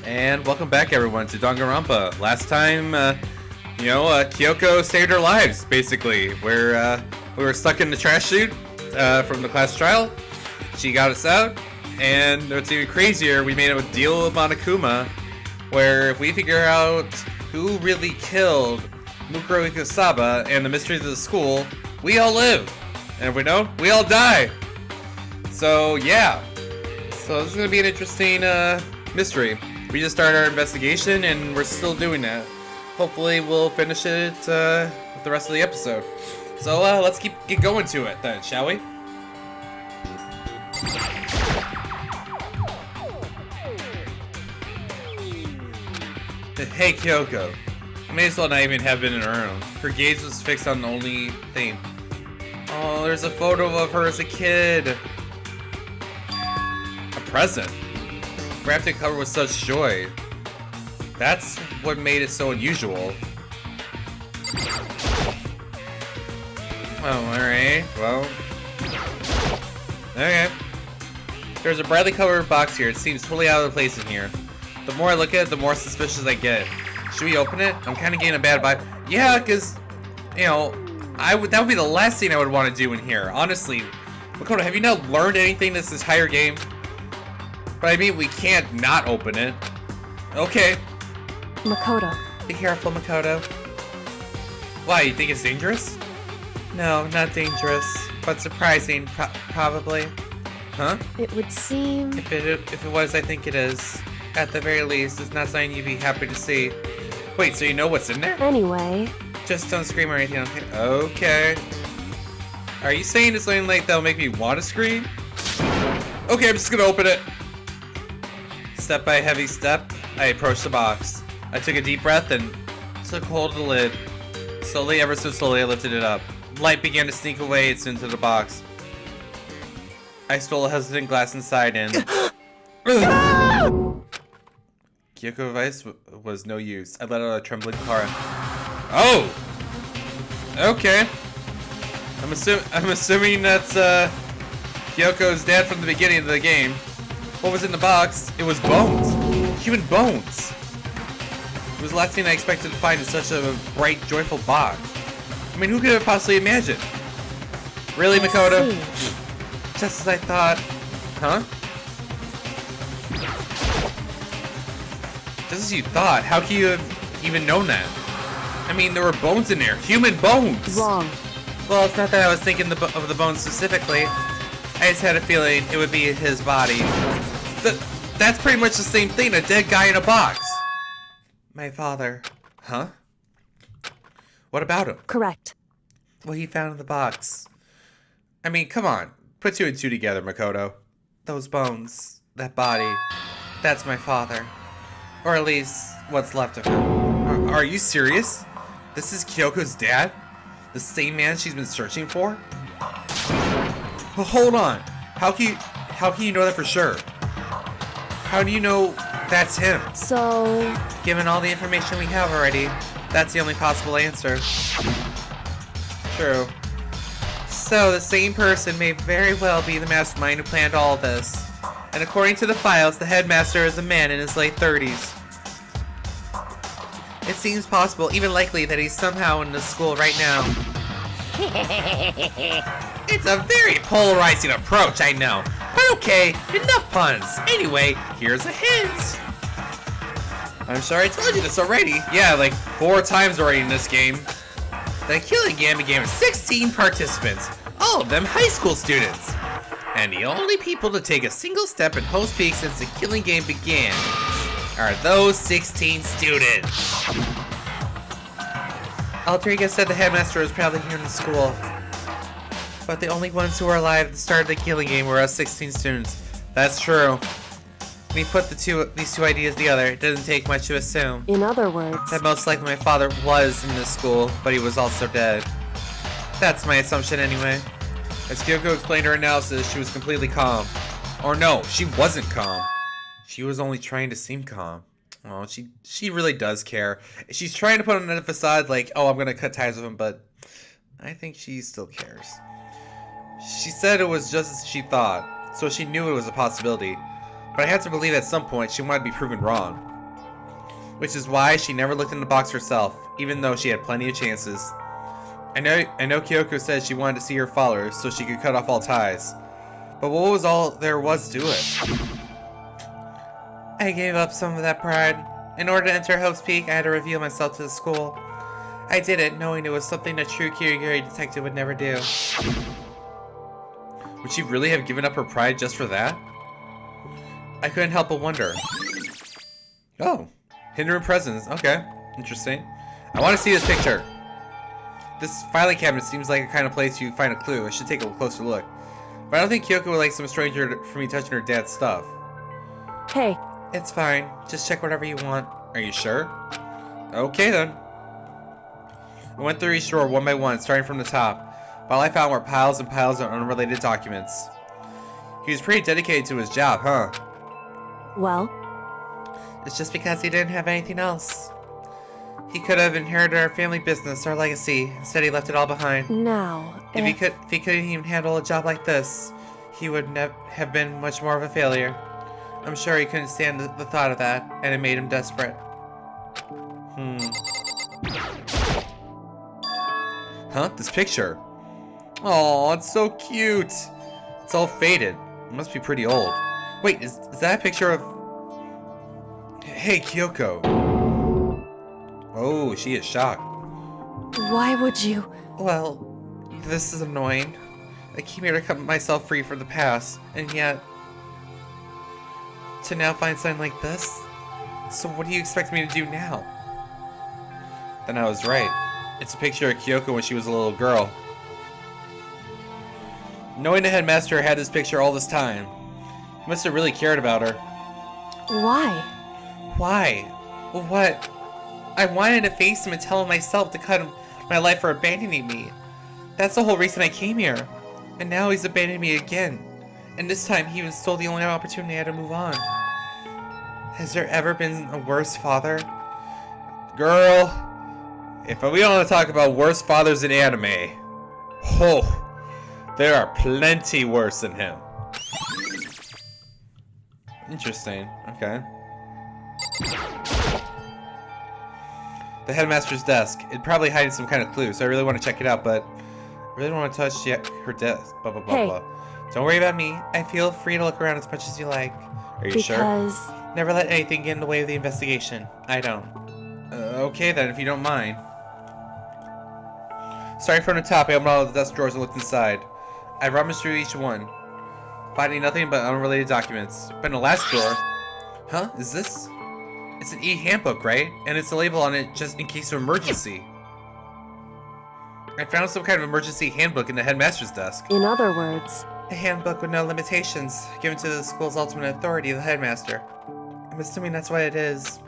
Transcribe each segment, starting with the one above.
And welcome back, everyone, to Danganronpa. Last time, Kyoko saved our lives, basically. Where we were stuck in the trash chute from the class trial. She got us out, and what's even crazier, we made a deal with Monokuma, where if we figure out who really killed Mukuro Ikusaba and the mysteries of the school, we all live. And if we don't, we all die. So, yeah. So this is going to be an interesting mystery. We just started our investigation, and we're still doing that. Hopefully, we'll finish it with the rest of the episode. So let's get going to it then, shall we? Hey, Kyoko. I may as well not even have been in her room. Her gaze was fixed on the only thing. Oh, there's a photo of her as a kid. A present. Wrapped in cover with such joy. That's what made it so unusual. Oh, alright. Well. Okay. There's a brightly covered box here. It seems totally out of place in here. The more I look at it, the more suspicious I get. Should we open it? I'm kind of getting a bad vibe. Yeah, because, that would be the last thing I would want to do in here. Honestly. Makoto, have you not learned anything this entire game? But I mean, we can't not open it. Okay. Makoto. Be careful, Makoto. Why, you think it's dangerous? No, not dangerous. But surprising, probably. Huh? It would seem... If it was, I think it is. At the very least, it's not something you'd be happy to see. Wait, so you know what's in there? Anyway... Just don't scream or anything, okay? Okay. Are you saying it's something like that'll make me want to scream? Okay, I'm just gonna open it. Step by heavy step, I approached the box. I took a deep breath and took hold of the lid. Slowly, ever so slowly, I lifted it up. Light began to sneak away into the box. I stole a hesitant glass inside and... Kyoko's advice was no use. I let out a trembling cry. Oh! Okay. I'm assuming that's Kyoko's dad from the beginning of the game. What was in the box? It was bones. Human bones. It was the last thing I expected to find in such a bright, joyful box. I mean, who could have possibly imagined? Really, Makoto? Just as I thought. Huh? Just as you thought? How could you have even known that? I mean, there were bones in there. Human bones! Wrong. Well, it's not that I was thinking of the bones specifically. I just had a feeling it would be his body. That's pretty much the same thing, a dead guy in a box. My father. Huh? What about him? Correct. What he found in the box. I mean, come on. Put two and two together, Makoto. Those bones, that body, that's my father. Or at least, what's left of him. Are you serious? This is Kyoko's dad? The same man she's been searching for? Well, hold on. How can you know that for sure? How do you know that's him? So... Given all the information we have already, that's the only possible answer. True. So, the same person may very well be the mastermind who planned all this. And according to the files, the headmaster is a man in his late 30s. It seems possible, even likely, that he's somehow in the school right now. It's a very polarizing approach, I know. But okay, enough puns. Anyway, here's a hint. I'm sure I told you this already. Yeah, like 4 times already in this game. The killing game began with 16 participants, all of them high school students. And the only people to take a single step in Host Peak since the killing game began are those 16 students. Aldriga said the headmaster was probably here in the school. But the only ones who were alive at the start of the killing game were us 16 students. That's true. When you put these two ideas together, it doesn't take much to assume. In other words... that most likely my father was in this school, but he was also dead. That's my assumption anyway. As Kyoko explained her analysis, she was completely calm. Or no, she wasn't calm. She was only trying to seem calm. Oh, she really does care. She's trying to put on a facade like, oh, I'm gonna cut ties with him, but I think she still cares. She said it was just as she thought, so she knew it was a possibility. But I had to believe at some point she wanted to be proven wrong. which is why she never looked in the box herself, even though she had plenty of chances. I know Kyoko said she wanted to see her followers so she could cut off all ties. But what was all there was to it? I gave up some of that pride. In order to enter Hope's Peak, I had to reveal myself to the school. I did it knowing it was something a true Kirigiri detective would never do. Would she really have given up her pride just for that? I couldn't help but wonder. Oh, hidden room presents. Okay, interesting. I want to see this picture. This filing cabinet seems like a kind of place you find a clue. I should take a closer look. But I don't think Kyoko would like some stranger for me touching her dad's stuff. Hey. It's fine. Just check whatever you want. Are you sure? Okay then. I went through each drawer one by one, starting from the top. But all I found were piles and piles of unrelated documents. He was pretty dedicated to his job, huh? Well? It's just because he didn't have anything else. He could have inherited our family business, our legacy. Instead, he left it all behind. Now, If he couldn't even handle a job like this, he would have been much more of a failure. I'm sure he couldn't stand the thought of that, and it made him desperate. Huh? This picture. Oh, it's so cute. It's all faded. It must be pretty old. Wait, is that a picture of... Hey, Kyoko. Oh, she is shocked. why would you? Well, this is annoying. I came here to cut myself free from the past, and yet... to now find something like this? So what do you expect me to do now? Then I was right. It's a picture of Kyoko when she was a little girl. Knowing the headmaster had this picture all this time, he must have really cared about her. Why? Why? What? I wanted to face him and tell him myself to cut him my life for abandoning me. That's the whole reason I came here. And now he's abandoned me again. And this time he even stole the only opportunity I had to move on. Has there ever been a worse father? Girl, if we don't want to talk about worse fathers in anime, oh, there are plenty worse than him. Interesting, okay. The headmaster's desk. It'd probably hide some kind of clue, so I really want to check it out, but I really don't want to touch her desk. Blah, blah, blah, Hey. blah. Don't worry about me. I feel free to look around as much as you like. Are you sure? Because... Never let anything get in the way of the investigation. I don't. Okay then, if you don't mind. Starting from the top, I opened all the desk drawers and looked inside. I rummaged through each one, finding nothing but unrelated documents. But in the last drawer... Huh? Is this... It's an e-handbook, right? And it's a label on it just in case of emergency. I found some kind of emergency handbook in the headmaster's desk. in other words... A handbook with no limitations, given to the school's ultimate authority, the headmaster. I'm assuming that's what it is.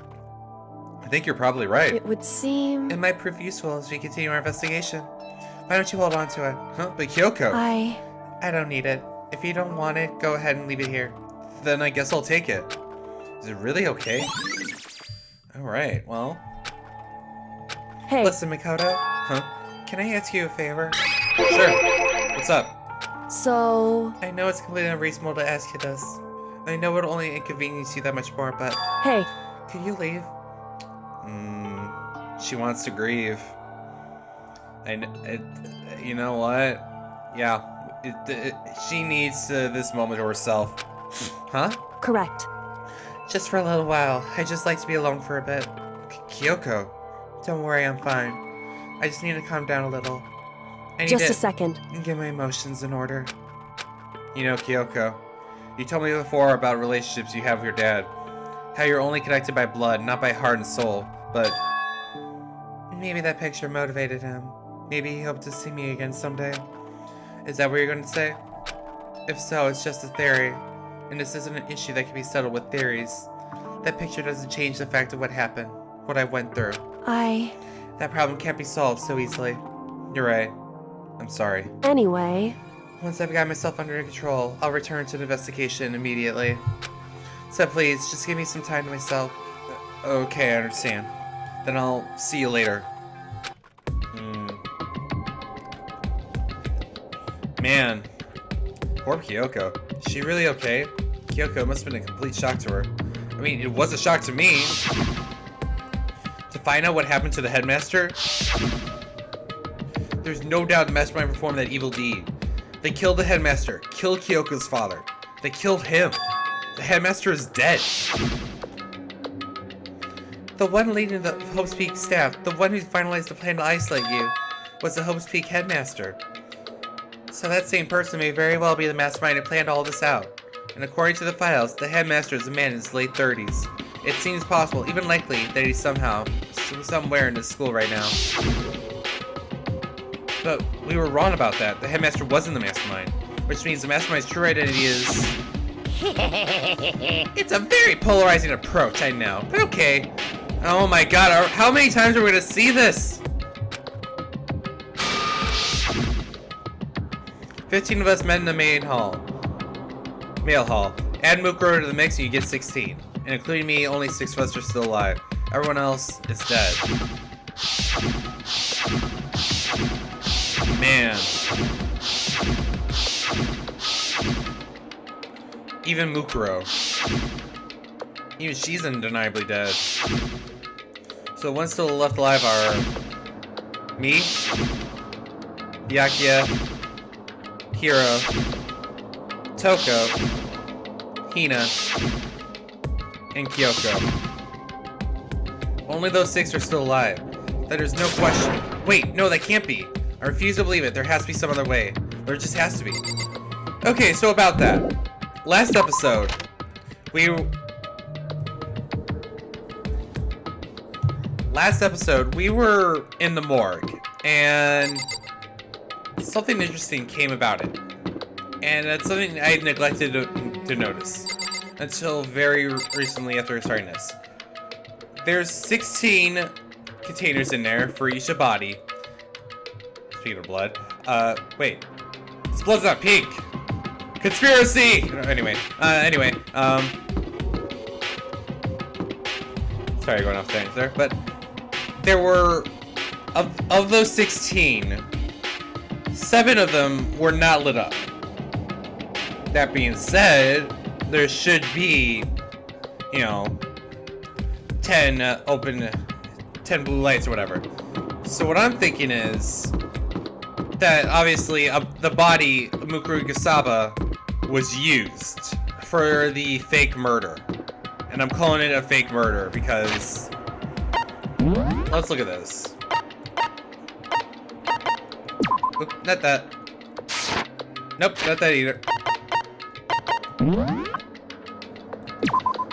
I think you're probably right. It would seem... It might prove useful as we continue our investigation. Why don't you hold on to it? Huh? But Kyoko! I don't need it. If you don't want it, go ahead and leave it here. Then I guess I'll take it. Is it really okay? Alright, well... Hey. Listen, Makoto. Huh? Can I ask you a favor? Sure. What's up? So... I know it's completely unreasonable to ask you this. I know it'll only inconvenience you that much more, but... Hey. Could you leave? She wants to grieve. You know what? Yeah. She needs this moment to herself. Huh? Correct. Just for a little while. I just like to be alone for a bit. Kyoko. Don't worry, I'm fine. I just need to calm down a little. I need Just to a second. get my emotions in order. You know, Kyoko, you told me before about relationships you have with your dad. How you're only connected by blood, not by heart and soul. But maybe that picture motivated him. Maybe he hoped to see me again someday. Is that what you're going to say? If so, it's just a theory. And this isn't an issue that can be settled with theories. That picture doesn't change the fact of what happened. What I went through. That problem can't be solved so easily. You're right. I'm sorry. Anyway... Once I've got myself under control, I'll return to the investigation immediately. So please, just give me some time to myself. Okay, I understand. Then I'll see you later. Man. Poor Kyoko. Is she really okay? Kyoko must have been a complete shock to her. I mean, it was a shock to me. find out what happened to the headmaster? There's no doubt the mastermind performed that evil deed. They killed the headmaster, killed Kyoko's father. They killed him. The headmaster is dead. The one leading the Hope's Peak staff, the one who finalized the plan to isolate you, was the Hope's Peak headmaster. So that same person may very well be the mastermind who planned all this out. And according to the files, the headmaster is a man in his late 30s. It seems possible, even likely, that he's somewhere in this school right now. But we were wrong about that. The headmaster wasn't the mastermind, which means the mastermind's true identity is... It's a very polarizing approach, I know, but okay. Oh my god, how many times are we gonna see this? 15 of us met in the male hall. Add Mukuro to the mix and you get 16. And including me, only 6 of us are still alive. Everyone else is dead. Man. Even Mukuro. Even she's undeniably dead. So the ones still left alive are... me, Byakuya, Hiro, Toko, Hina, and Kyoko. Only those 6 are still alive. That there's no question. Wait, no, that can't be. I refuse to believe it. There has to be some other way. There just has to be. Okay, so about that. Last episode, we were in the morgue, and something interesting came about it. And it's something I had neglected to notice until very recently after starting this. There's 16 containers in there for each body. Speaking of blood, wait, this blood's not pink. Conspiracy! Anyway, sorry going off things there, but there were, of those 16, 7 of them were not lit up. That being said, there should be, 10 10 blue lights or whatever. So what I'm thinking is that obviously the body of Mukuro Ikusaba was used for the fake murder. And I'm calling it a fake murder because... Let's look at this. Oop, not that. Nope, not that either.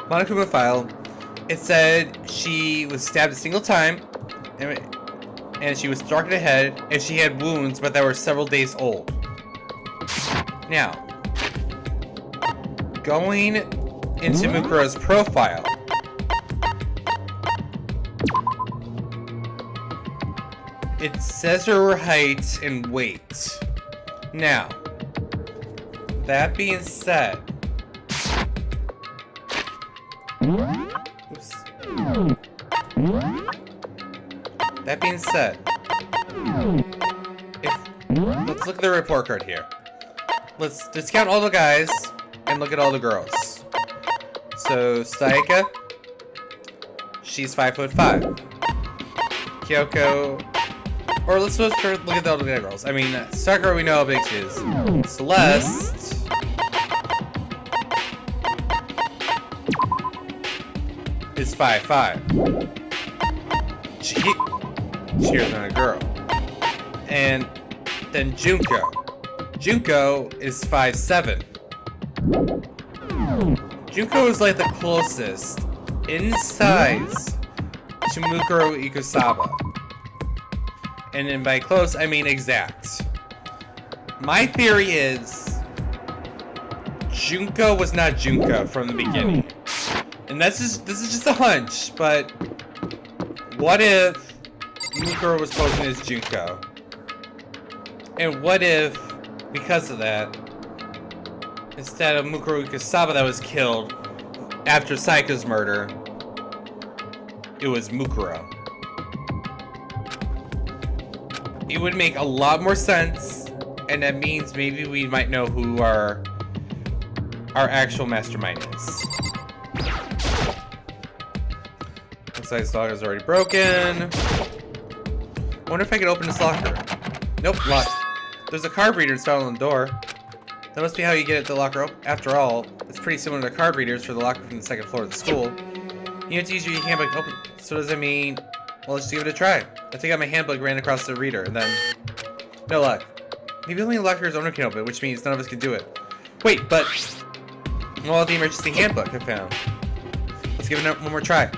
Monokuma file. It said she was stabbed a single time, and she was struck in the head, and she had wounds, but that were several days old. Now, going into Mukuro's profile, it says her height and weight. Now, that being said, oops. That being said, let's look at the report card here. Let's discount all the guys and look at all the girls. So Sayaka, she's 5'5". Kyoko, or let's just look at all the girls. I mean, Sakura, we know how big she is. Celeste is 5'5". She's not a girl. And then Junko. Junko is 5'7". Junko is like the closest in size to Mukuro Ikusaba. And then by close, I mean exact. My theory is Junko was not Junko from the beginning. And this is just a hunch, but what if Mukuro was posing as Junko? And what if, because of that, instead of Mukuro Ikusaba that was killed after Sayaka's murder, it was Mukuro? It would make a lot more sense, and that means maybe we might know who our actual mastermind is. Besides, the locker is already broken. I wonder if I could open this locker. Nope, locked. There's a card reader installed on the door. That must be how you get at the locker. After all, it's pretty similar to card readers for the locker from the second floor of the school. You have to use your handbook to open. So does that mean? Well, let's give it a try. I think my handbook ran across the reader, and then no luck. Maybe only the locker's owner can open it, which means none of us can do it. Wait, but well, the emergency handbook I found. Let's give it one more try.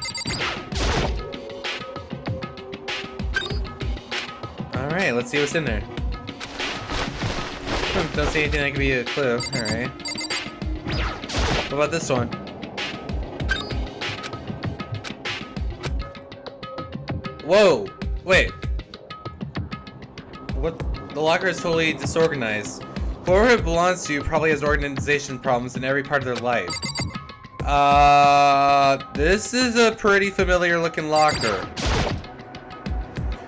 Alright, let's see what's in there. Don't see anything that could be a clue. Alright. What about this one? Whoa! Wait. What? The locker is totally disorganized. Whoever it belongs to probably has organization problems in every part of their life. This is a pretty familiar looking locker.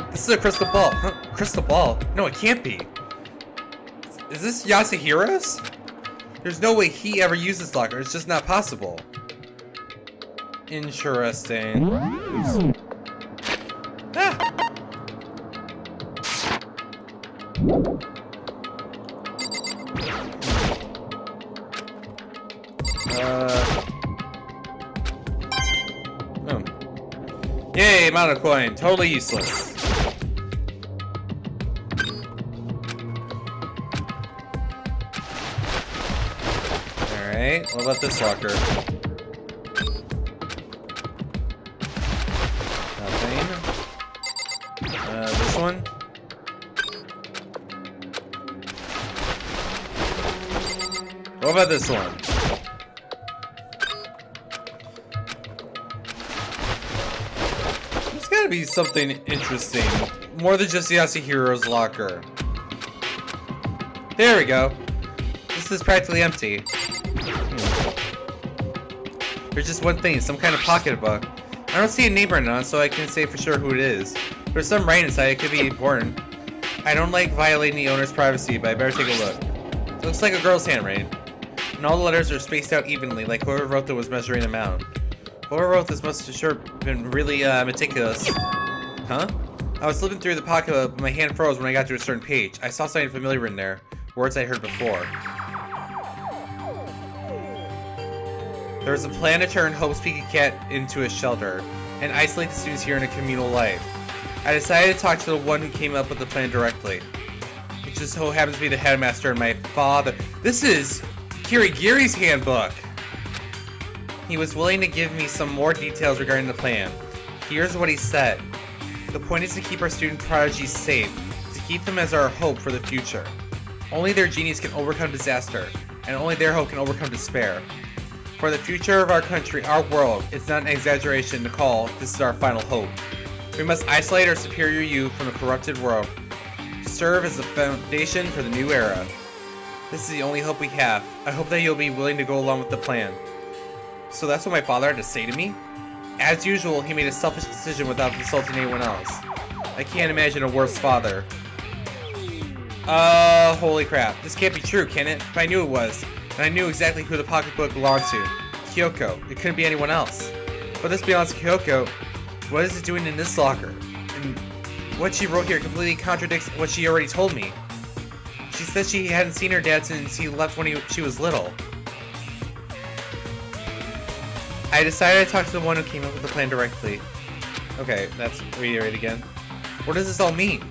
This is a crystal ball. Huh? Crystal ball? No, it can't be. Is this Yasuhiro's? There's no way he ever used this locker. It's just not possible. Interesting. Oops. Ah! Oh. Yay, mono coin. Totally useless. Alright, what about this locker? Nothing. This one? What about this one? There's gotta be something interesting. More than just Yasuhiro's locker. There we go. This is practically empty. There's just one thing, some kind of pocketbook. I don't see a name written on it, so I can't say for sure who it is. There's some writing inside, it could be important. I don't like violating the owner's privacy, but I better take a look. It looks like a girl's handwriting. And all the letters are spaced out evenly, like whoever wrote them was measuring them out. Whoever wrote this must have sure been really meticulous. Huh? I was flipping through the pocketbook, but my hand froze when I got to a certain page. I saw something familiar in there. Words I heard before. There was a plan to turn Hope's Peak Cat into a shelter, and isolate the students here in a communal life. I decided to talk to the one who came up with the plan directly. It just so happens to be the headmaster and my father. This is Kirigiri's handbook! He was willing to give me some more details regarding the plan. Here's what he said. The point is to keep our student prodigies safe, to keep them as our hope for the future. Only their genius can overcome disaster, and only their hope can overcome despair. For the future of our country, our world, it's not an exaggeration to call this is our final hope. We must isolate our superior youth from a corrupted world, to serve as the foundation for the new era. This is the only hope we have. I hope that you'll be willing to go along with the plan. So that's what my father had to say to me? As usual, he made a selfish decision without consulting anyone else. I can't imagine a worse father. Holy crap. This can't be true, can it? But I knew it was. And I knew exactly who the pocketbook belonged to. Kyoko. It couldn't be anyone else. But let's be honest, Kyoko, what is it doing in this locker? And what she wrote here completely contradicts what she already told me. She said she hadn't seen her dad since he left when she was little. I decided to talk to the one who came up with the plan directly. Okay, that's reiterate again. What does this all mean?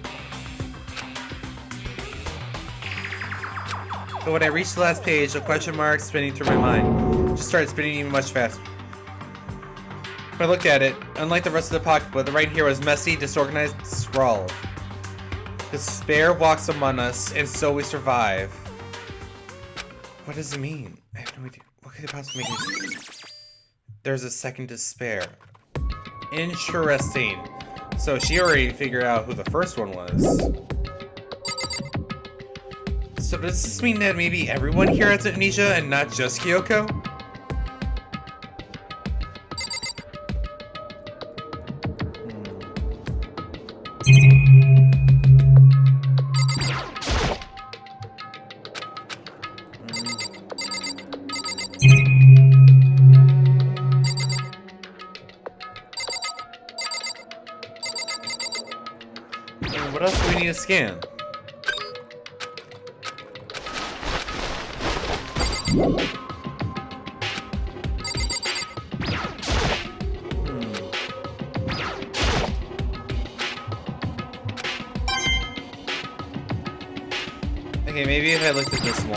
But when I reached the last page, a question mark spinning through my mind just started spinning even much faster. When I looked at it, unlike the rest of the pocketbook, the writing here was messy, disorganized, scrawled. Despair walks among us, and so we survive. What does it mean? I have no idea. What could it possibly mean? There's a second despair. Interesting. So she already figured out who the first one was. So does this mean that maybe everyone here has amnesia and not just Kyoko? what else do we need to scan? Okay, maybe if I looked at this more.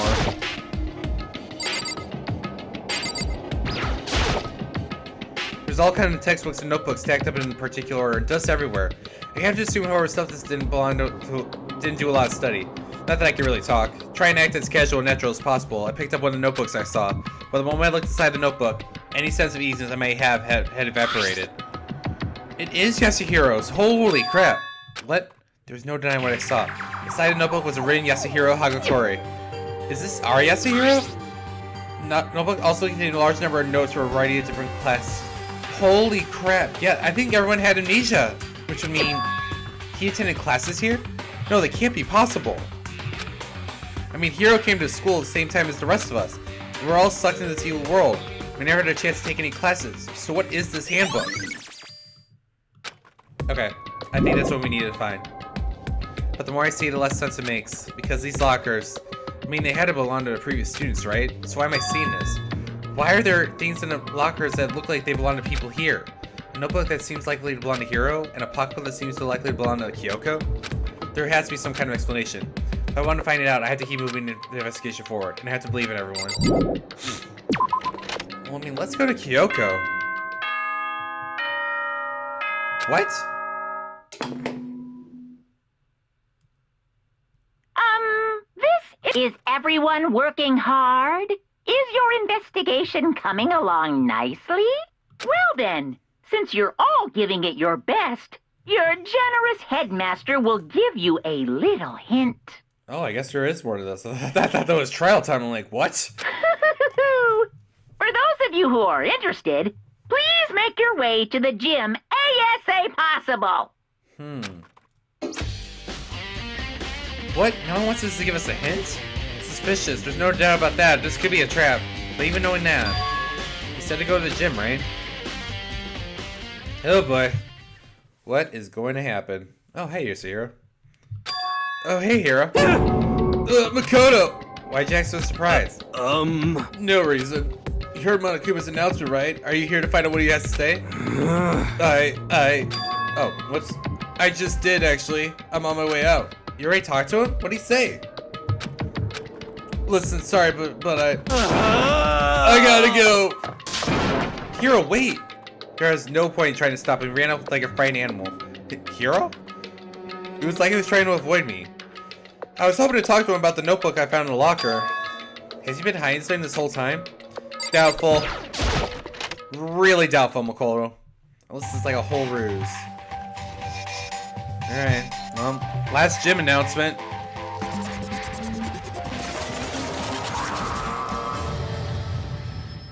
There's all kinds of textbooks and notebooks stacked up in particular order, and dust everywhere. I have to assume, however, stuff this didn't do a lot of study. Not that I can really talk. Try and act as casual and natural as possible. I picked up one of the notebooks I saw, but the moment I looked inside the notebook, any sense of easiness I may have had evaporated. It is Yasuhiro's. Holy crap! What? There was no denying what I saw. Inside the notebook was a written Yasuhiro Hagakori. Is this our Yasuhiro? Notebook also contained a large number of notes for a variety of different classes. Holy crap! Yeah, I think everyone had amnesia, which would mean he attended classes here? No, that can't be possible. I mean, Hiro came to school at the same time as the rest of us. We were all sucked into this evil world. We never had a chance to take any classes. So what is this handbook? Okay, I think that's what we needed to find. But the more I see, the less sense it makes. Because these lockers, I mean, they had to belong to the previous students, right? So why am I seeing this? Why are there things in the lockers that look like they belong to people here? A notebook that seems likely to belong to Hiro, and a pocketbook that seems to likely to belong to Kyoko? There has to be some kind of explanation. If I want to find it out, I have to keep moving the investigation forward, and I have to believe in everyone. Well, I mean, let's go to Kyoko. What? Is everyone working hard? Is your investigation coming along nicely? Well then, since you're all giving it your best, your generous headmaster will give you a little hint. Oh, I guess there is more to this. I thought that was trial time. I'm like, what? For those of you who are interested, please make your way to the gym ASA possible. What? No one wants us to give us a hint? Suspicious. There's no doubt about that. This could be a trap. But even knowing that, you said to go to the gym, right? Oh boy. What is going to happen? Oh, hey, Yasuhiro. Oh, hey, Hiro. Makoto! Why'd you act so surprised? No reason. You heard Monokuma's announcement, right? Are you here to find out what he has to say? Oh, whoops. I just did, actually. I'm on my way out. You already talked to him? What'd he say? Listen, sorry, but I gotta go. Hiro, wait. Hiro has no point in trying to stop him. He ran off like a frightened animal. Hiro? It was like he was trying to avoid me. I was hoping to talk to him about the notebook I found in the locker. Has he been hiding something this whole time? Doubtful. Really doubtful, Makoto. Unless this is like a whole ruse. Alright, well, last gym announcement.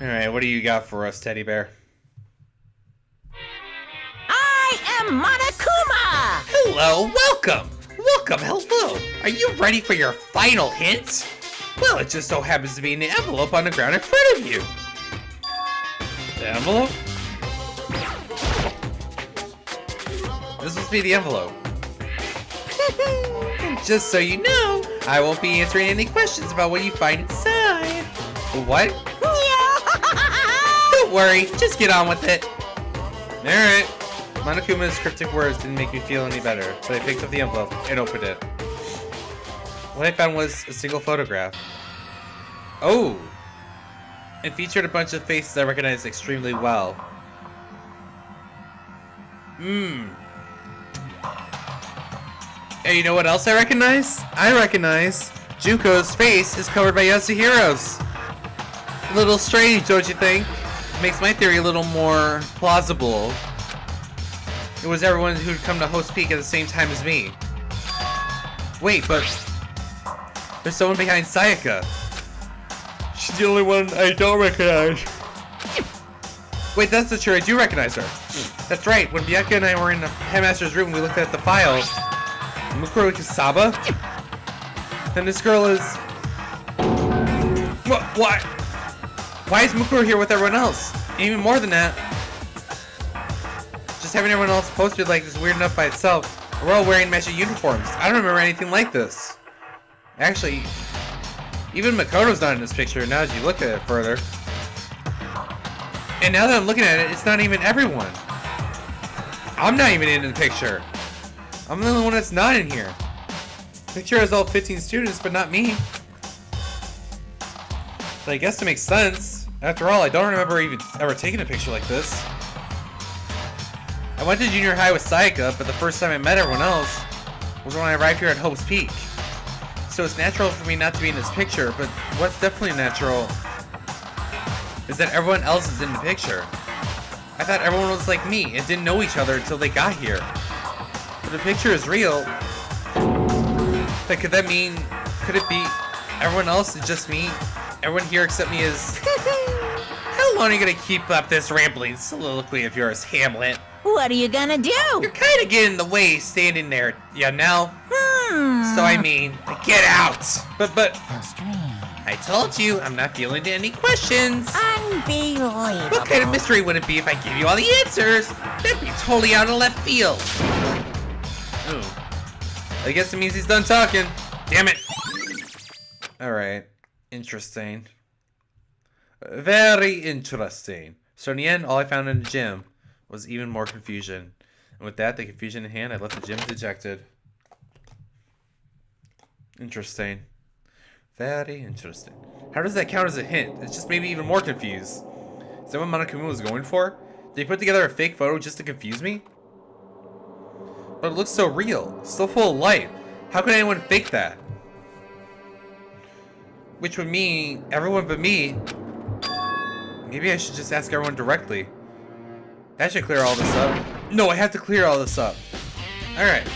Alright, what do you got for us, Teddy Bear? I am Monokuma! Hello, welcome! Hello! Are you ready for your final hint? Well, it just so happens to be in the envelope on the ground in front of you. The envelope? This must be the envelope. Just so you know, I won't be answering any questions about what you find inside. What? Don't worry, just get on with it. Alright. Monokuma's cryptic words didn't make me feel any better, but I picked up the envelope and opened it. What I found was a single photograph. Oh! It featured a bunch of faces I recognized extremely well. Hey, you know what else I recognize? I recognize Junko's face is covered by Yasuhiro's. A little strange, don't you think? Makes my theory a little more plausible. It was everyone who'd come to Host Peak at the same time as me. Wait, but there's someone behind Sayaka. She's the only one I don't recognize. Wait, that's not true. I do recognize her. That's right. When Bianca and I were in the headmaster's room, we looked at the files. Mukuro Kisaba? Then this girl is... What? Why is Mukuro here with everyone else? And even more than that, just having everyone else posted like this is weird enough by itself. We're all wearing matching uniforms. I don't remember anything like this. Actually, even Makoto's not in this picture now as you look at it further. And now that I'm looking at it, it's not even everyone. I'm not even in the picture. I'm the only one that's not in here. The picture has all 15 students, but not me. But I guess it makes sense. After all, I don't remember even ever taking a picture like this. I went to junior high with Sayaka, but the first time I met everyone else was when I arrived here at Hope's Peak. So it's natural for me not to be in this picture, but what's definitely natural is that everyone else is in the picture. I thought everyone was like me and didn't know each other until they got here. But the picture is real. But could that mean, could it be everyone else is just me? Everyone here except me is... How long are you gonna keep up this rambling soliloquy of yours, Hamlet? What are you gonna do? You're kind of getting in the way standing there, you know? So I mean, get out! But, I told you, I'm not feeling any questions. Unbelievable. What kind of mystery would it be if I gave you all the answers? That'd be totally out of left field. Ooh. I guess it means he's done talking. Damn it. Alright. Interesting. Very interesting. So in the end, all I found in the gym was even more confusion. And with that, the confusion in hand, I left the gym dejected. Interesting. Very interesting. How does that count as a hint? It's just made me even more confused. Is that what Monokuma was going for? Did he put together a fake photo just to confuse me? But it looks so real. So full of life. How could anyone fake that? Which would mean everyone but me. Maybe I should just ask everyone directly. That should clear all this up. No, I have to clear all this up. Alright.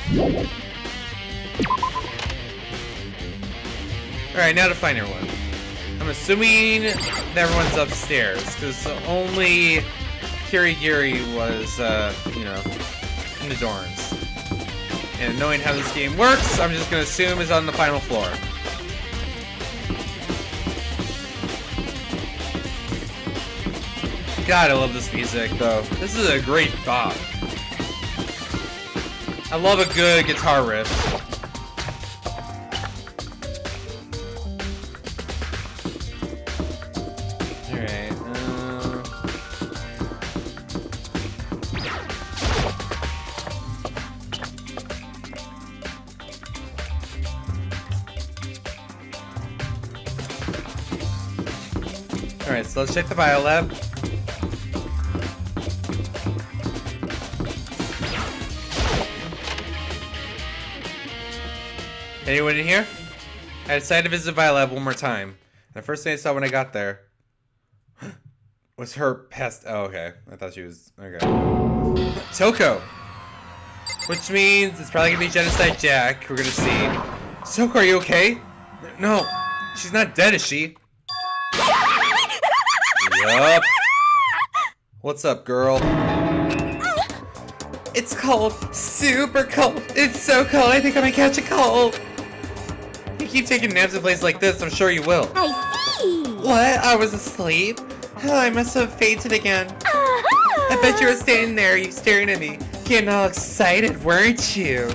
Alright, now to find everyone. I'm assuming that everyone's upstairs, because only Kirigiri was, you know, in the dorms. And knowing how this game works, I'm just going to assume is on the final floor. God, I love this music, though. This is a great bop. I love a good guitar riff. Alright, Alright, so let's check the biolab. Anyone in here? I decided to visit Biolab one more time. And the first thing I saw when I got there was her past. Oh, okay. I thought she was. Okay. Toko! Which means it's probably gonna be Genocide Jack. We're gonna see. Toko, are you okay? No. She's not dead, is she? Yup. What's up, girl? It's cold. Super cold. It's so cold. I think I might catch a cold. You keep taking naps in places like this, I'm sure you will. I see. What? I was asleep? Oh, I must have fainted again. I bet you were standing there, you staring at me, getting all excited, weren't you?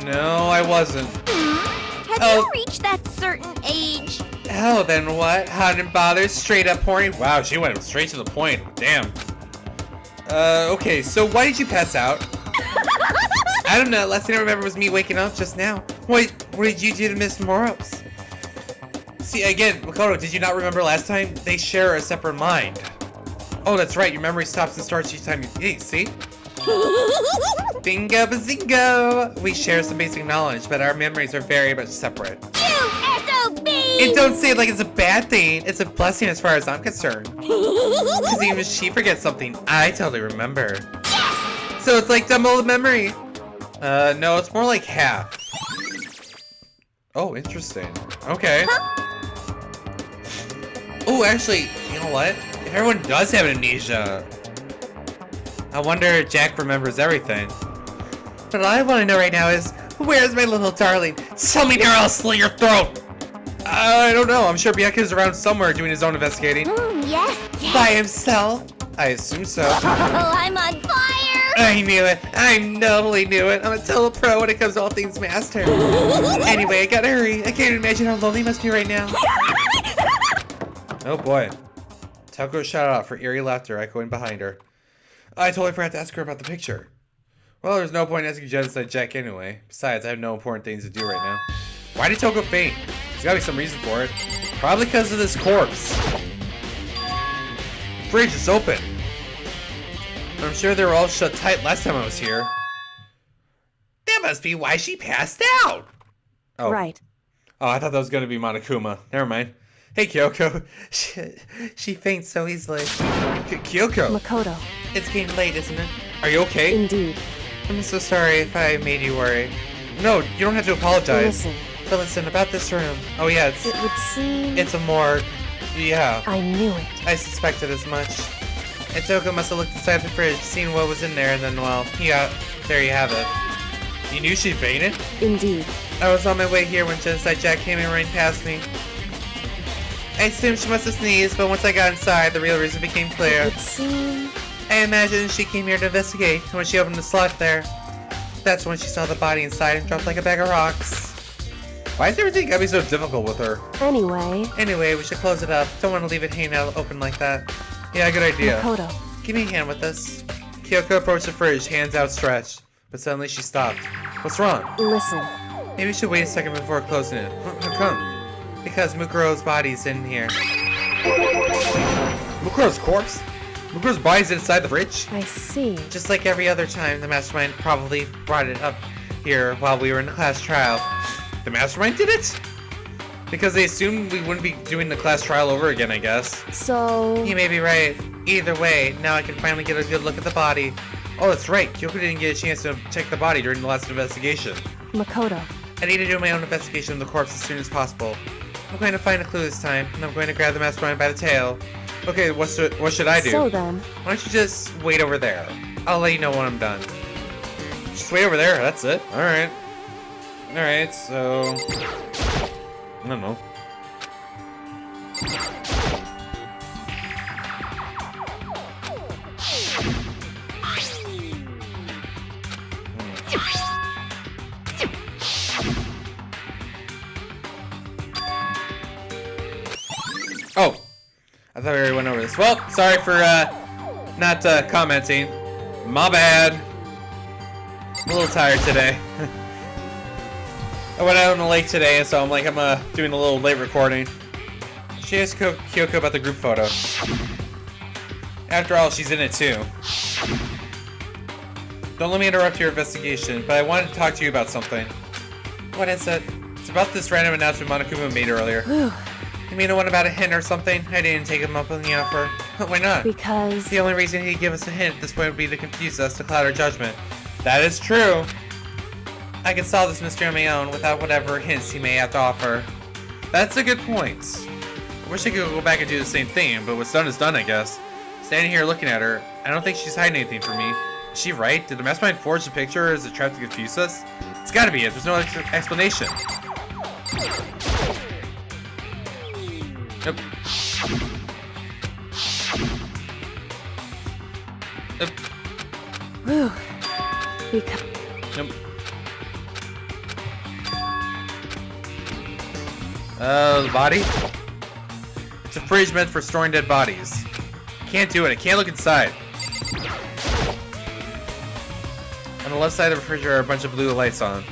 No, I wasn't. Have you reached that certain age? Oh, then what? Hot and bothered, straight up horny? Wow, she went straight to the point. Damn. Okay, so why did you pass out? I don't know, last thing I remember was me waking up just now. What did you do to Miss Moros? See, again, Makoto, did you not remember last time? They share a separate mind. Oh, that's right, your memory stops and starts each time you eat, see? Bingo bazingo! We share some basic knowledge, but our memories are very much separate. SOB! And don't say it like it's a bad thing. It's a blessing as far as I'm concerned. Because even if she forgets something, I totally remember. Yes! So it's like double the memory. No, it's more like half. Oh, interesting. Okay. Oh, actually, you know what? If everyone does have amnesia, I wonder if Jack remembers everything. But all I want to know right now is, where's my little darling? Tell me now or I'll slit your throat! I don't know. I'm sure Byakuya's around somewhere doing his own investigating. Yes. By himself? I assume so. Oh, I'm on fire! I knew it. I totally knew it. I'm a total pro when it comes to all things master. Anyway, I gotta hurry. I can't imagine how lonely he must be right now. Oh boy. Toko shot out for eerie laughter echoing behind her. I totally forgot to ask her about the picture. Well, there's no point in asking Genocide Jack anyway. Besides, I have no important things to do right now. Why did Toko faint? There's gotta be some reason for it. Probably because of this corpse. The fridge is open. I'm sure they were all shut tight last time I was here. That must be why she passed out. Oh. Right. Oh, I thought that was gonna be Monokuma. Never mind. Hey, Kyoko. She faints so easily. Kyoko. Makoto. It's getting late, isn't it? Are you okay? Indeed. I'm so sorry if I made you worry. No, you don't have to apologize. Listen. But listen, about this room. Oh yeah, It would seem... it's a morgue. Yeah, I knew it. I suspected as much. And Toko must have looked inside the fridge, seen what was in there, and then, well, yeah, there you have it. You knew she fainted? Indeed. I was on my way here when Genocide Jack came and ran past me. I assumed she must have sneezed, but once I got inside, the real reason became clear. It would seem... I imagine she came here to investigate, and when she opened the slot there, that's when she saw the body inside and dropped like a bag of rocks. Why is everything gotta be so difficult with her? Anyway, We should close it up. Don't want to leave it hanging out open like that. Yeah, good idea. Makoto. Give me a hand with this. Kyoko approached the fridge, hands outstretched. But suddenly she stopped. What's wrong? Listen. Maybe we should wait a second before closing it. How come? Because Mukuro's body's in here. Mukuro's corpse? Mukuro's body's inside the fridge? I see. Just like every other time, the Mastermind probably brought it up here while we were in the class trial. The Mastermind did it? Because they assumed we wouldn't be doing the class trial over again, I guess. So... You may be right. Either way, now I can finally get a good look at the body. Oh, that's right. Kyoko didn't get a chance to check the body during the last investigation. Makoto. I need to do my own investigation of the corpse as soon as possible. I'm going to find a clue this time, and I'm going to grab the Mastermind by the tail. Okay, what should I do? So then... Why don't you just wait over there? I'll let you know when I'm done. Just wait over there, that's it. Alright. Alright, so... I don't know. Oh! I thought we already went over this. Well, sorry for not commenting. My bad. I'm a little tired today. I went out on the lake today, so I'm doing a little late recording. She asked Kyoko about the group photo. After all, she's in it too. Don't let me interrupt your investigation, but I wanted to talk to you about something. What is it? It's about this random announcement Monokuma made earlier. Whew. You mean the one about a hint or something? I didn't take him up on the offer. Why not? Because... The only reason he'd give us a hint at this point would be to confuse us, to cloud our judgment. That is true. I can solve this mystery on my own without whatever hints he may have to offer. That's a good point. I wish I could go back and do the same thing, but what's done is done, I guess. Standing here looking at her, I don't think she's hiding anything from me. Is she right? Did the Mastermind forge the picture, or is it trapped to confuse us? It's gotta be it. There's no explanation. Nope. Nope. Whew. Because... Nope. The body? It's a fridge meant for storing dead bodies. Can't do it. I can't look inside. On the left side of the refrigerator are a bunch of blue lights on.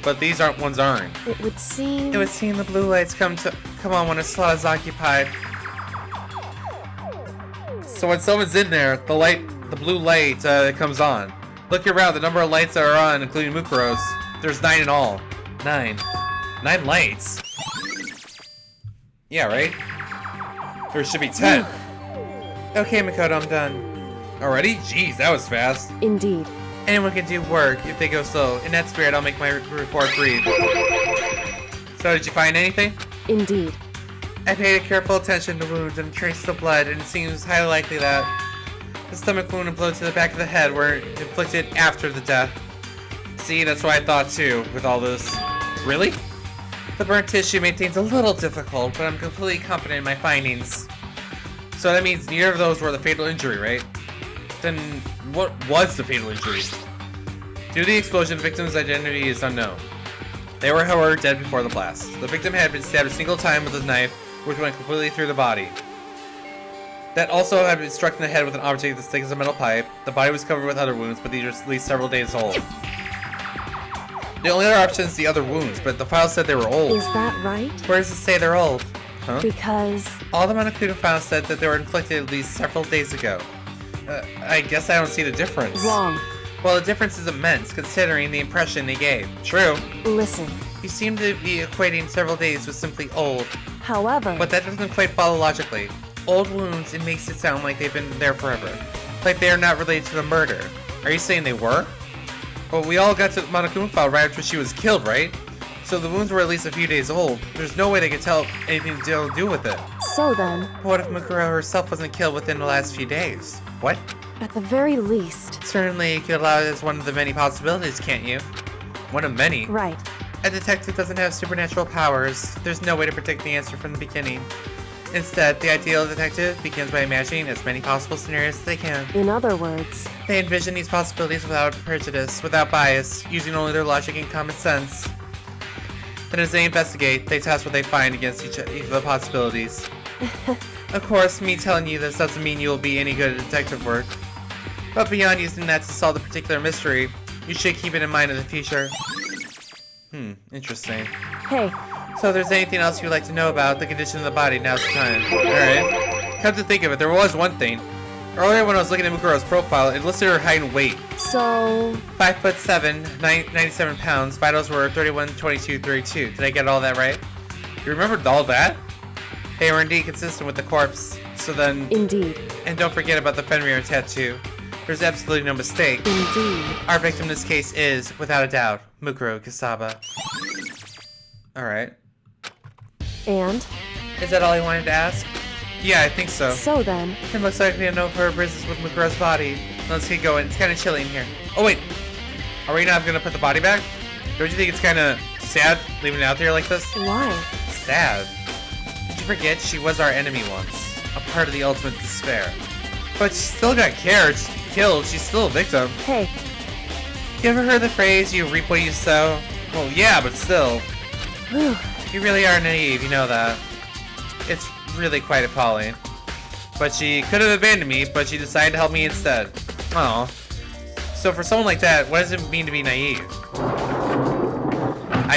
But these ones aren't. It would seem... It would seem the blue lights come on when a slot is occupied. So when someone's in there, the blue light comes on. Look around, the number of lights that are on, including Mukuro's. There's 9 in all. 9. 9 lights? Yeah, right? There should be 10. Okay, Makoto, I'm done. Already? Jeez, that was fast. Indeed. Anyone can do work if they go slow. In that spirit, I'll make my report brief. So, did you find anything? Indeed. I paid careful attention to wounds and traced the blood, and it seems highly likely that the stomach wound and blow to the back of the head were inflicted after the death. See, that's what I thought too, with all this. Really? The burnt tissue made things a little difficult, but I'm completely confident in my findings. So that means neither of those were the fatal injury, right? Then what was the fatal injury? Due to the explosion, the victim's identity is unknown. They were, however, dead before the blast. The victim had been stabbed a single time with a knife, which went completely through the body. That also had been struck in the head with an object as thick as a metal pipe. The body was covered with other wounds, but these were at least several days old. The only other option is the other wounds, but the file said they were old. Is that right? Where does it say they're old? Huh? Because... All the Monokuma files said that they were inflicted at least several days ago. I guess I don't see the difference. Wrong. Well, the difference is immense, considering the impression they gave. True. Listen. You seem to be equating several days with simply old. However... But that doesn't quite follow logically. Old wounds, it makes it sound like they've been there forever. Like they are not related to the murder. Are you saying they were? Well, we all got to the Monokuma file right after she was killed, right? So the wounds were at least a few days old. There's no way they could tell anything to do with it. So then... What if Mikuro herself wasn't killed within the last few days? What? At the very least... Certainly, you could allow it as one of the many possibilities, can't you? One of many? Right. A detective doesn't have supernatural powers. There's no way to predict the answer from the beginning. Instead, the ideal detective begins by imagining as many possible scenarios as they can. In other words... They envision these possibilities without prejudice, without bias, using only their logic and common sense. Then as they investigate, they test what they find against each of the possibilities. Of course, me telling you this doesn't mean you'll be any good at detective work. But beyond using that to solve the particular mystery, you should keep it in mind in the future. Interesting. Hey. So if there's anything else you'd like to know about the condition of the body, now's the time. Alright. Come to think of it, there was one thing. Earlier when I was looking at Mukuro's profile, it listed her height and weight. So... 5'7", 97 pounds, vitals were 31, 22, 32. Did I get all that right? You remembered all that? They were indeed consistent with the corpse, so then... Indeed. And don't forget about the Fenrir tattoo. There's absolutely no mistake. Indeed. Our victim in this case is, without a doubt, Mukuro Kasaba. Alright. And? Is that all you wanted to ask? Yeah, I think so. So then... It looks like we have no further business with Mukuro's body. Let's get going. It's kind of chilly in here. Oh wait! Are we not going to put the body back? Don't you think it's kind of sad leaving it out there like this? Why? Sad. Did you forget she was our enemy once? A part of the ultimate despair. But she still got killed. She's still a victim. Hey. You ever heard the phrase, you reap what you sow? Well, yeah, but still. Whew. You really are naive, you know that. It's really quite appalling. But she could have abandoned me, but she decided to help me instead. Oh. So for someone like that, what does it mean to be naive?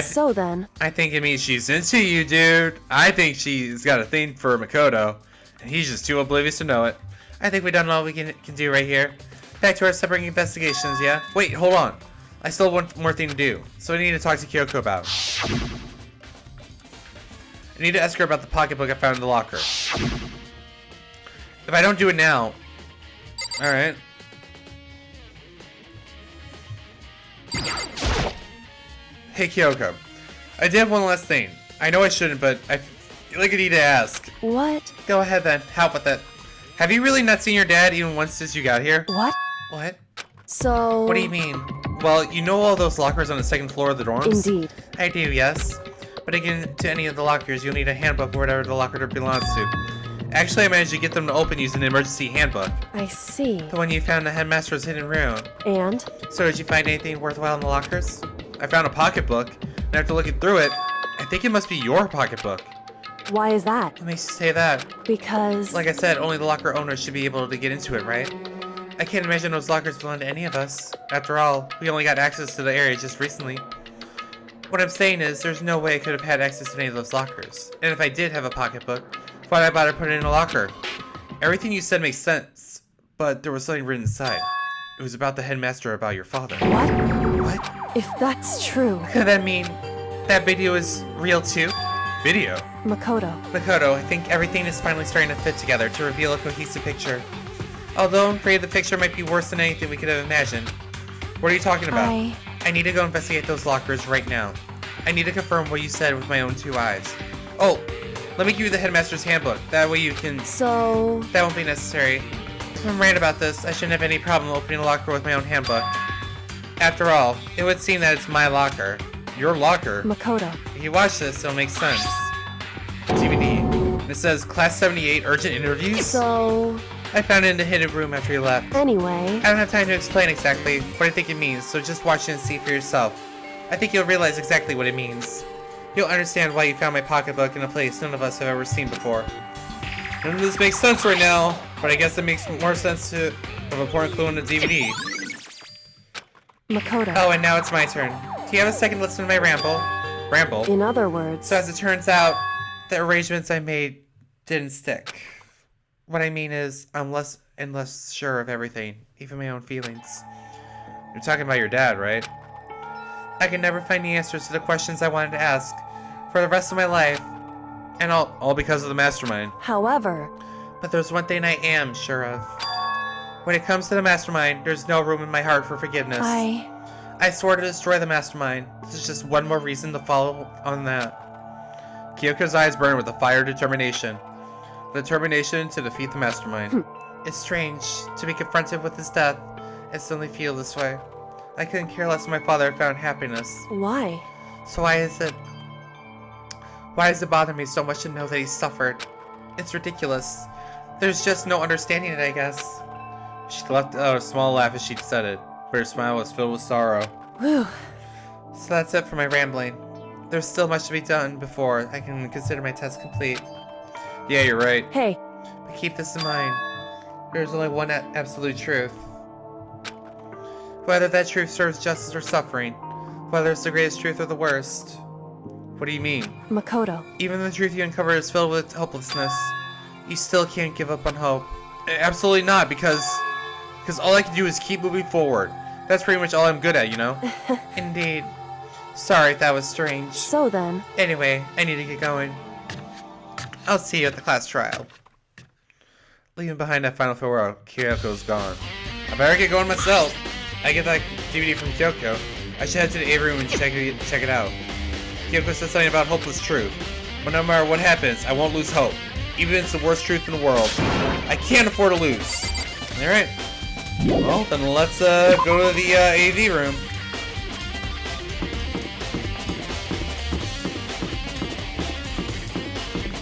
So then... I think it means she's into you, dude. I think she's got a thing for Makoto, and he's just too oblivious to know it. I think we've done all we can do right here. Back to our separate investigations, yeah? Wait, hold on. I still have one more thing to do, so I need to talk to Kyoko about. I need to ask her about the pocketbook I found in the locker. If I don't do it now... Alright. Hey Kyoko, I did have one last thing. I know I shouldn't, but I feel like I need to ask. What? Go ahead then, help with it. Have you really not seen your dad even once since you got here? What? What? So... What do you mean? Well, you know all those lockers on the second floor of the dorms? Indeed. I do, yes. But to get into any of the lockers, you'll need a handbook or whatever the locker belongs to. Actually, I managed to get them to open using an emergency handbook. I see. The one you found in the headmaster's hidden room. And? So did you find anything worthwhile in the lockers? I found a pocketbook, and after looking through it, I think it must be your pocketbook. Why is that? What makes you say that? Because... Like I said, only the locker owners should be able to get into it, right? I can't imagine those lockers belong to any of us. After all, we only got access to the area just recently. What I'm saying is, there's no way I could have had access to any of those lockers. And if I did have a pocketbook, why'd I bother putting it in a locker? Everything you said makes sense, but there was something written inside. It was about the headmaster, about your father. What? What? If that's true... Could that mean that video is real too? Video? Makoto. Makoto, I think everything is finally starting to fit together to reveal a cohesive picture. Although I'm afraid the picture might be worse than anything we could have imagined. What are you talking about? I need to go investigate those lockers right now. I need to confirm what you said with my own two eyes. Oh, let me give you the headmaster's handbook. That way you can... So... That won't be necessary. If I'm right about this, I shouldn't have any problem opening a locker with my own handbook. After all, it would seem that it's my locker. Your locker? Makoto. If you watch this, it'll make sense. DVD. It says Class 78 urgent interviews. So, I found it in the hidden room after you left. anyway, I don't have time to explain exactly what I think it means, so just watch it and see for yourself. I think you'll realize exactly what it means. You'll understand why you found my pocketbook in a place none of us have ever seen before. None of this makes sense right now, but I guess it makes more sense to have an important clue in the DVD. Makoto. Oh, and now it's my turn. Do you have a second to listen to my ramble? Ramble? In other words, So as it turns out, the arrangements I made didn't stick. What I mean is, I'm less and less sure of everything, even my own feelings. You're talking about your dad, right? I can never find the answers to the questions I wanted to ask for the rest of my life, and all because of the mastermind. however, But there's one thing I am sure of. When it comes to the mastermind, there's no room in my heart for forgiveness. I swore to destroy the mastermind. This is just one more reason to follow on that. Kyoko's eyes burn with a fire of determination. The determination to defeat the mastermind. It's strange to be confronted with his death and suddenly feel this way. I couldn't care less if my father had found happiness. why? So why does it bother me so much to know that he suffered? It's ridiculous. There's just no understanding it, I guess. She let out a small laugh as she said it, but her smile was filled with sorrow. Whew. So that's it for my rambling. There's still much to be done before I can consider my test complete. Yeah, you're right. Hey, But keep this in mind. There's only one absolute truth. Whether that truth serves justice or suffering, whether it's the greatest truth or the worst. What do you mean? Makoto. Even the truth you uncover is filled with hopelessness. You still can't give up on hope. Absolutely not, because all I can do is keep moving forward. That's pretty much all I'm good at, you know? Indeed. Sorry if that was strange. So then, Anyway, I need to get going. I'll see you at the class trial. Leaving behind that final farewell, Kyoko's gone. I better get going myself. I get that DVD from Kyoko. I should head to the A room and check it out. Kyoko said something about hopeless truth. But no matter what happens, I won't lose hope. Even if it's the worst truth in the world. I can't afford to lose. Alright. Well, then let's go to the AV room.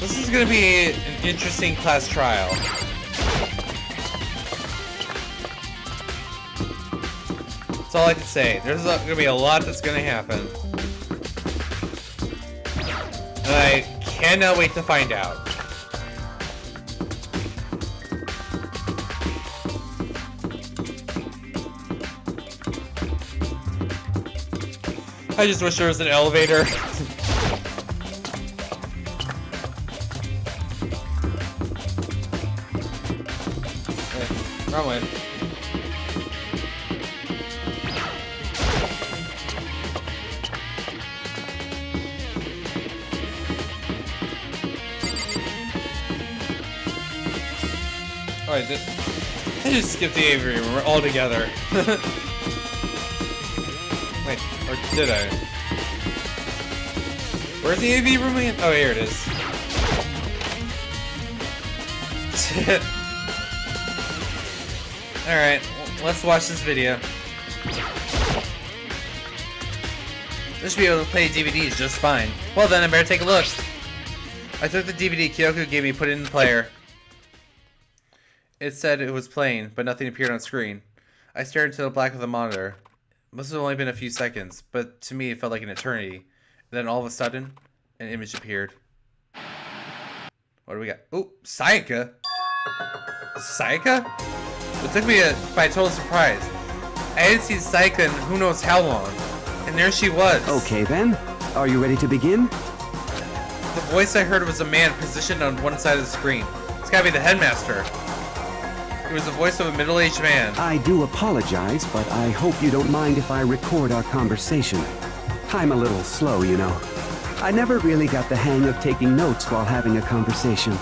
This is going to be an interesting class trial. That's all I can say. There's going to be a lot that's going to happen. And I cannot wait to find out. I just wish there was an elevator. Wrong way. Oh, I just skipped the AV room altogether. Wait, or did I? Where's the AV room again? Oh, here it is. Alright, let's watch this video. This should be able to play DVDs just fine. Well then, I better take a look. I took the DVD Kyoko gave me, put it in the player. It said it was playing, but nothing appeared on screen. I stared into the black of the monitor. It must have only been a few seconds, but to me it felt like an eternity. And then all of a sudden, an image appeared. What do we got? Oh, Sayaka! Sayaka? It took me by total surprise. I hadn't seen Sayaka in who knows how long. And there she was. Okay then, are you ready to begin? The voice I heard was a man positioned on one side of the screen. It's gotta be the headmaster. It was the voice of a middle-aged man. I do apologize, but I hope you don't mind if I record our conversation. I'm a little slow, you know. I never really got the hang of taking notes while having a conversation.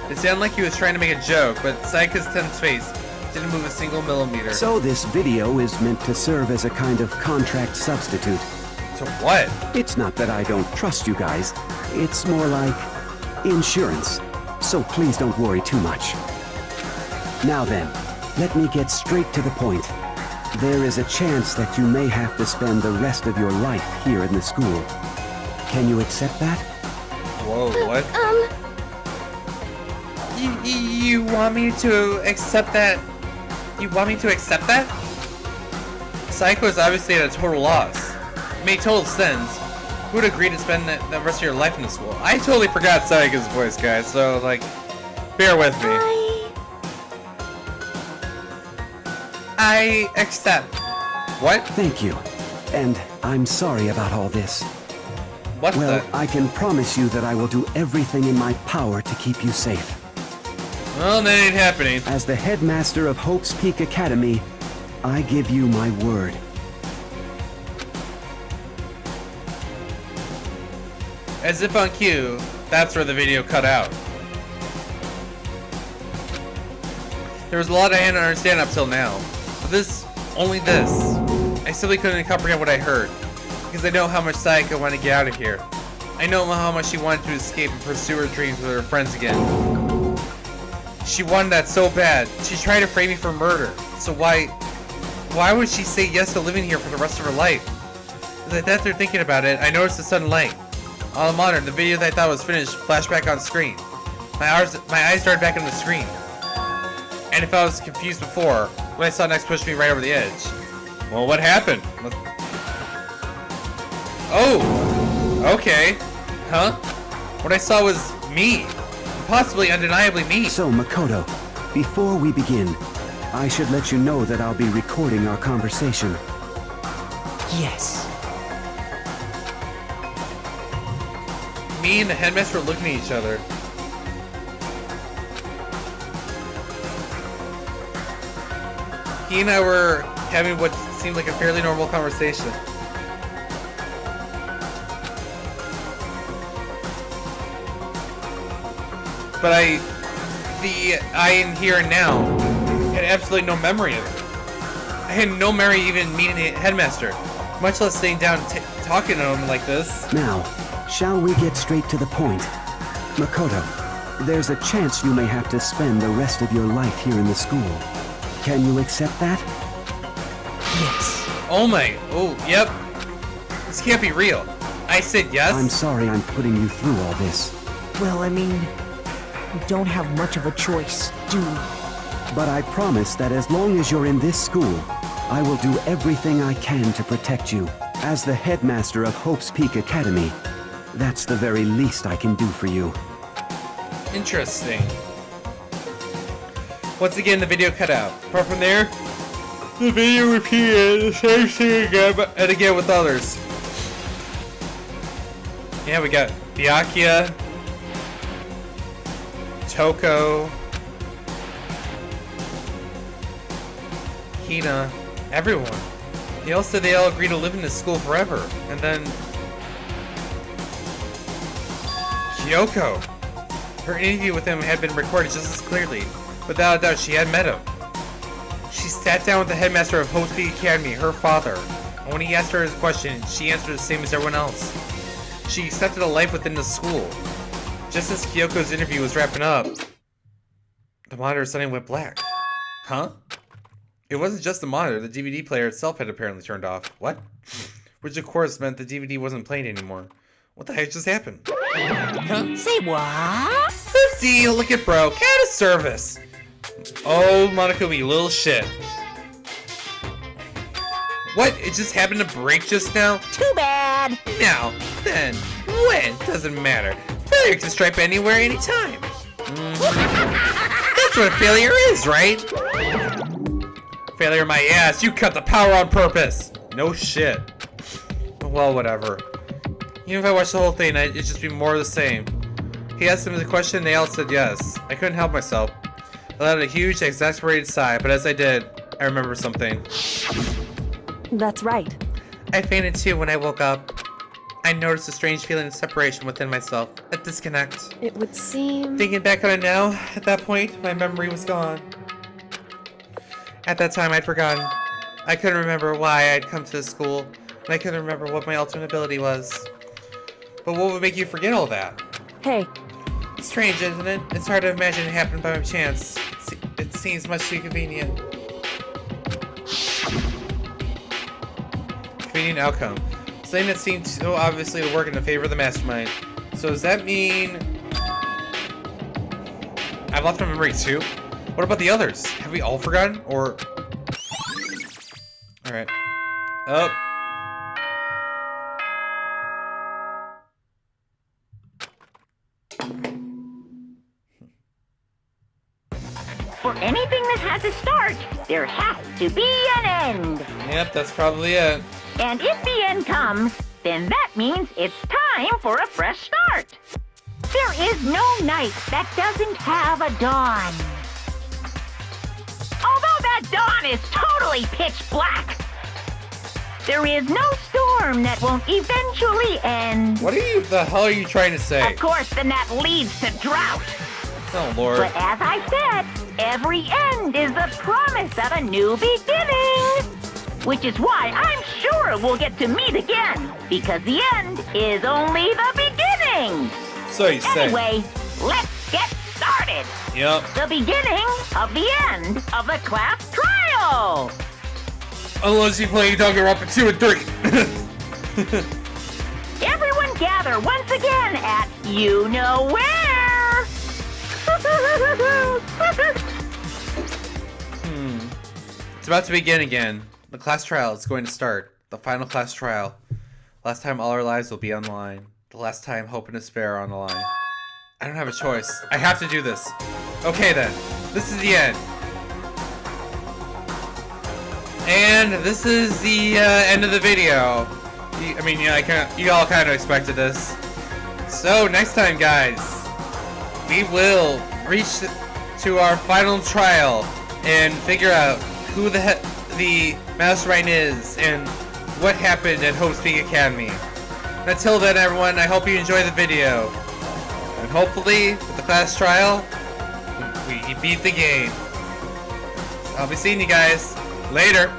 It sounded like he was trying to make a joke, but Sayaka's tense face didn't move a single millimeter. So this video is meant to serve as a kind of contract substitute. To what? It's not that I don't trust you guys. It's more like insurance. So please don't worry too much. Now then, let me get straight to the point. There is a chance that you may have to spend the rest of your life here in the school. Can you accept that? Whoa, what? You want me to accept that? You want me to accept that? Psycho is obviously at a total loss. It made total sense. Who would agree to spend the rest of your life in the school? I totally forgot Psycho's voice, guys, so, like, bear with me. I accept. What? Thank you. And I'm sorry about all this. What Well, the? I can promise you that I will do everything in my power to keep you safe. Well, that ain't happening. As the headmaster of Hope's Peak Academy, I give you my word. As if on cue, that's where the video cut out. There was a lot I hadn't understand up till now. But this, only this. I simply couldn't comprehend what I heard. Because I know how much Sayaka wanted to get out of here. I know how much she wanted to escape and pursue her dreams with her friends again. She wanted that so bad. She tried to frame me for murder. So why would she say yes to living here for the rest of her life? As I sat there thinking about it, I noticed a sudden light. On the monitor, the video that I thought was finished flashed back on screen. My eyes started back on the screen. And if I was confused before, what I saw next pushed me right over the edge. Well, what happened? Oh! Okay. Huh? What I saw was me. Possibly undeniably me. So, Makoto, before we begin, I should let you know that I'll be recording our conversation. Yes. Me and the headmaster were looking at each other. He and I were having what seemed like a fairly normal conversation. But I in here and now had absolutely no memory of it. I had no memory even meeting the headmaster, much less sitting down talking to him like this. Now, shall we get straight to the point? Makoto, there's a chance you may have to spend the rest of your life here in the school. Can you accept that? Yes. Oh, yep. This can't be real. I said yes? I'm sorry I'm putting you through all this. Well, I mean, we don't have much of a choice, do we? But I promise that as long as you're in this school, I will do everything I can to protect you. As the headmaster of Hope's Peak Academy, that's the very least I can do for you. Interesting. Once again, the video cut out. Apart from there, the video repeated the same thing again, and again with others. Yeah, we got Byakuya, Toko, Hina, everyone. They all said they all agreed to live in this school forever. And then Kyoko. Her interview with him had been recorded just as clearly. Without a doubt, she had met him. She sat down with the headmaster of Hope's Peak Academy, her father. And when he asked her his question, she answered the same as everyone else. She accepted a life within the school. Just as Kyoko's interview was wrapping up, the monitor suddenly went black. Huh? It wasn't just the monitor, the DVD player itself had apparently turned off. What? Which of course meant the DVD wasn't playing anymore. What the heck just happened? Huh? Say what? Oopsie, look at bro, out of service. Oh, Monica, you little shit. What? It just happened to break just now? Too bad. Now, then, when? Doesn't matter. Failure can strike anywhere, anytime. That's what a failure is, right? Failure my ass, you cut the power on purpose. No shit. Well, whatever. Even if I watched the whole thing, it'd just be more of the same. He asked them the question, they all said yes. I couldn't help myself. I let out a huge, exasperated sigh, but as I did, I remember something. That's right. I fainted too when I woke up. I noticed a strange feeling of separation within myself, a disconnect. It would seem... Thinking back on it now, at that point, my memory was gone. At that time, I'd forgotten. I couldn't remember why I'd come to this school, and I couldn't remember what my ultimate ability was. But what would make you forget all that? Hey, It's strange, isn't it? It's hard to imagine it happened by chance. It seems much too convenient. Convenient outcome. Something that seemed so obviously to work in the favor of the mastermind. So does that mean I've lost my memory too. What about the others? Have we all forgotten? Or... Alright. Oh. For anything that has a start, there has to be an end. Yep, that's probably it. And if the end comes, then that means it's time for a fresh start. There is no night that doesn't have a dawn. Although that dawn is totally pitch black, there is no storm that won't eventually end. What the hell are you trying to say? Of course, then that leads to drought. Oh, Lord. But as I said, every end is the promise of a new beginning. Which is why I'm sure we'll get to meet again, because the end is only the beginning. So you say. Anyway, let's get started. Yep. The beginning of the end of the class trial. Unless you play Danganronpa 2 and 3. Everyone gather once again at you know where. It's about to begin again. The class trial is going to start. The final class trial. Last time all our lives will be on the line. The last time hope and despair are on the line. I don't have a choice. I have to do this. Okay then. This is the end. And this is the end of the video. I mean, yeah, you all kind of expected this. So next time, guys, we will reach to our final trial and figure out who the mastermind is and what happened at Hope's Peak Academy. And until then, everyone, I hope you enjoy the video. And hopefully, with the class trial, we beat the game. I'll be seeing you guys later.